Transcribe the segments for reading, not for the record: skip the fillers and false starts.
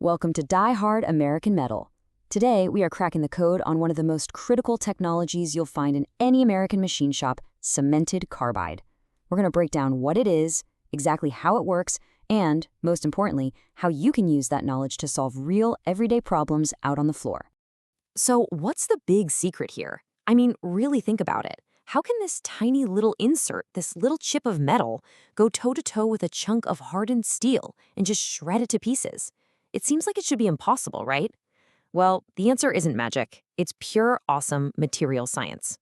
Welcome to Die Hard American Metal. Today, we are cracking the code on one of the most critical technologies you'll find in any American machine shop, cemented carbide. We're going to break down what it is, exactly how it works, and, most importantly, how you can use that knowledge to solve real, everyday problems out on the floor. So, what's the big secret here? I mean, really think about it. How can this tiny little insert, this little chip of metal, go toe-to-toe with a chunk of hardened steel and just shred it to pieces? It seems like it should be impossible, right? Well, the answer isn't magic. It's pure, awesome material science.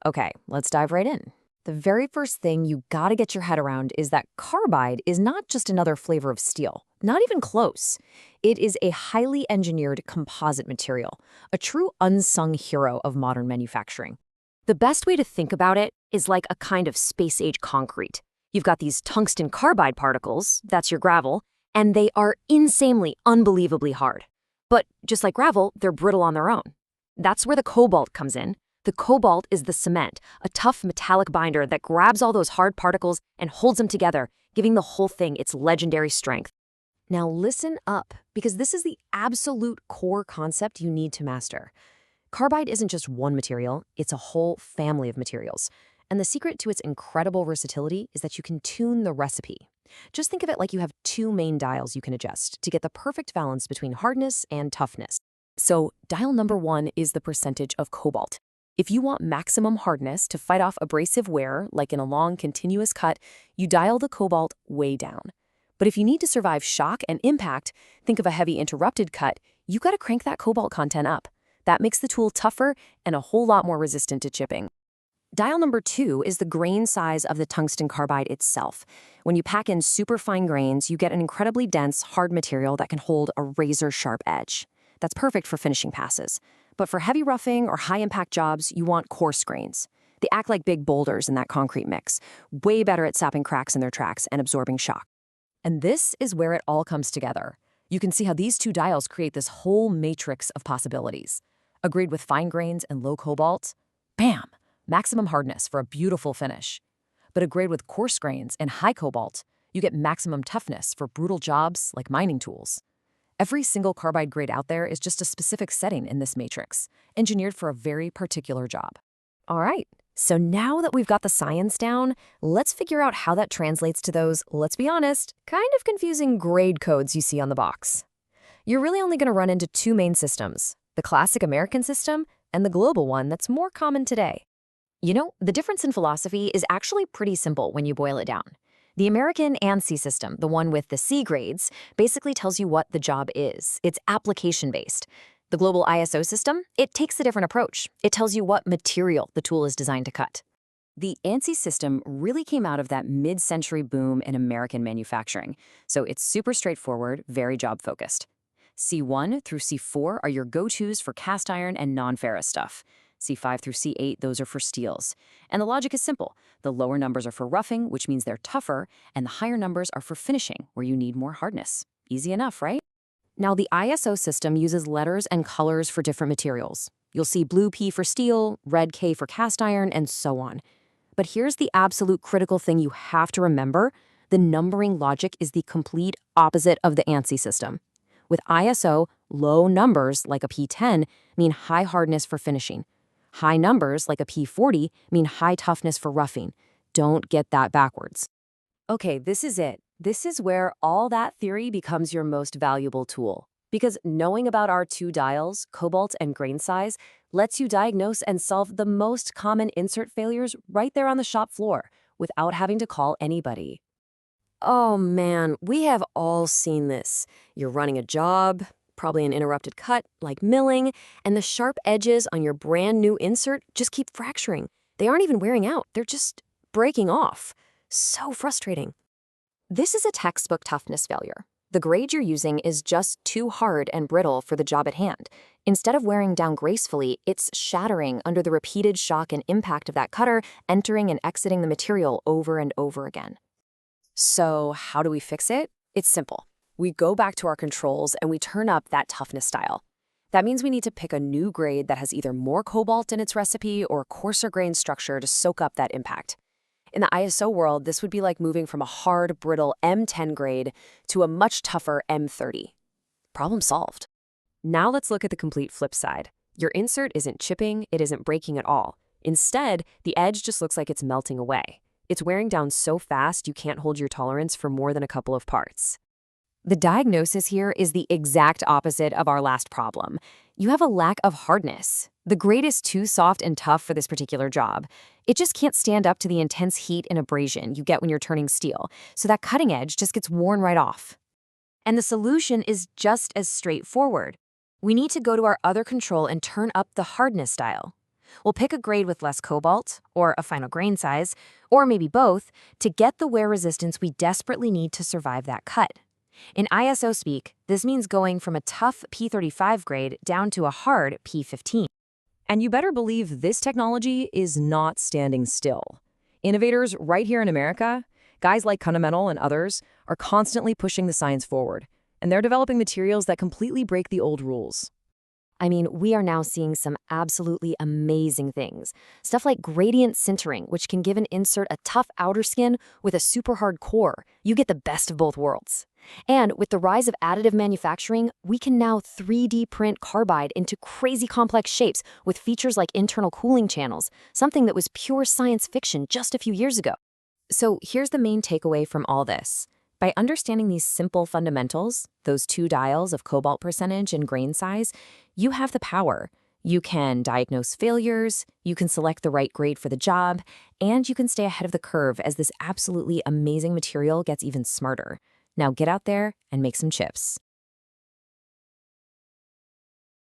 Okay, let's dive right in. The very first thing you gotta get your head around is that carbide is not just another flavor of steel. Not even close. It is a highly engineered composite material, a true unsung hero of modern manufacturing. The best way to think about it is like a kind of space-age concrete. You've got these tungsten carbide particles, that's your gravel, and they are insanely, unbelievably hard. But just like gravel, they're brittle on their own. That's where the cobalt comes in. The cobalt is the cement, a tough metallic binder that grabs all those hard particles and holds them together, giving the whole thing its legendary strength. Now listen up, because this is the absolute core concept you need to master. Carbide isn't just one material, it's a whole family of materials. And the secret to its incredible versatility is that you can tune the recipe. Just think of it like you have two main dials you can adjust to get the perfect balance between hardness and toughness. So, dial number 1 is the percentage of cobalt. If you want maximum hardness to fight off abrasive wear, like in a long, continuous cut, you dial the cobalt way down. But if you need to survive shock and impact, think of a heavy interrupted cut, you gotta crank that cobalt content up. That makes the tool tougher and a whole lot more resistant to chipping. Dial number 2 is the grain size of the tungsten carbide itself. When you pack in super fine grains, you get an incredibly dense, hard material that can hold a razor-sharp edge. That's perfect for finishing passes. But for heavy roughing or high-impact jobs, you want coarse grains. They act like big boulders in that concrete mix, way better at sapping cracks in their tracks and absorbing shock. And this is where it all comes together. You can see how these two dials create this whole matrix of possibilities. A grade with fine grains and low cobalt, bam! Maximum hardness for a beautiful finish. But a grade with coarse grains and high cobalt, you get maximum toughness for brutal jobs like mining tools. Every single carbide grade out there is just a specific setting in this matrix, engineered for a very particular job. All right, so now that we've got the science down, let's figure out how that translates to those, let's be honest, kind of confusing grade codes you see on the box. You're really only going to run into two main systems, the classic American system and the global one that's more common today. You know, the difference in philosophy is actually pretty simple when you boil it down. The American ANSI system, the one with the C-Grades, basically tells you what the job is. It's application-based. The global ISO system, it takes a different approach. It tells you what material the tool is designed to cut. The ANSI system really came out of that mid-century boom in American manufacturing, so it's super straightforward, very job-focused. C1 through C4 are your go-tos for cast iron and non-ferrous stuff. C5 through C8, those are for steels. And the logic is simple. The lower numbers are for roughing, which means they're tougher, and the higher numbers are for finishing, where you need more hardness. Easy enough, right? Now, the ISO system uses letters and colors for different materials. You'll see blue P for steel, red K for cast iron, and so on. But here's the absolute critical thing you have to remember. The numbering logic is the complete opposite of the ANSI system. With ISO, low numbers, like a P10, mean high hardness for finishing. High numbers, like a P40, mean high toughness for roughing. Don't get that backwards. Okay, this is it. This is where all that theory becomes your most valuable tool. Because knowing about our two dials, cobalt and grain size, lets you diagnose and solve the most common insert failures right there on the shop floor, without having to call anybody. Oh man, we have all seen this. You're running a job, probably an interrupted cut, like milling, and the sharp edges on your brand new insert just keep fracturing. They aren't even wearing out, they're just breaking off. So frustrating. This is a textbook toughness failure. The grade you're using is just too hard and brittle for the job at hand. Instead of wearing down gracefully, it's shattering under the repeated shock and impact of that cutter entering and exiting the material over and over again. So how do we fix it? It's simple. We go back to our controls and we turn up that toughness style. That means we need to pick a new grade that has either more cobalt in its recipe or coarser grain structure to soak up that impact. In the ISO world, this would be like moving from a hard, brittle M10 grade to a much tougher M30. Problem solved. Now let's look at the complete flip side. Your insert isn't chipping, it isn't breaking at all. Instead, the edge just looks like it's melting away. It's wearing down so fast you can't hold your tolerance for more than a couple of parts. The diagnosis here is the exact opposite of our last problem. You have a lack of hardness. The grade is too soft and tough for this particular job. It just can't stand up to the intense heat and abrasion you get when you're turning steel, so that cutting edge just gets worn right off. And the solution is just as straightforward. We need to go to our other control and turn up the hardness dial. We'll pick a grade with less cobalt, or a final grain size, or maybe both, to get the wear resistance we desperately need to survive that cut. In ISO speak, this means going from a tough P35 grade down to a hard P15. And you better believe this technology is not standing still. Innovators right here in America, guys like Kennametal and others, are constantly pushing the science forward, and they're developing materials that completely break the old rules. I mean, we are now seeing some absolutely amazing things. Stuff like gradient sintering, which can give an insert a tough outer skin with a super hard core. You get the best of both worlds. And with the rise of additive manufacturing, we can now 3D print carbide into crazy complex shapes with features like internal cooling channels, something that was pure science fiction just a few years ago. So here's the main takeaway from all this. By understanding these simple fundamentals, those two dials of cobalt percentage and grain size, you have the power. You can diagnose failures, you can select the right grade for the job, and you can stay ahead of the curve as this absolutely amazing material gets even smarter. Now get out there and make some chips.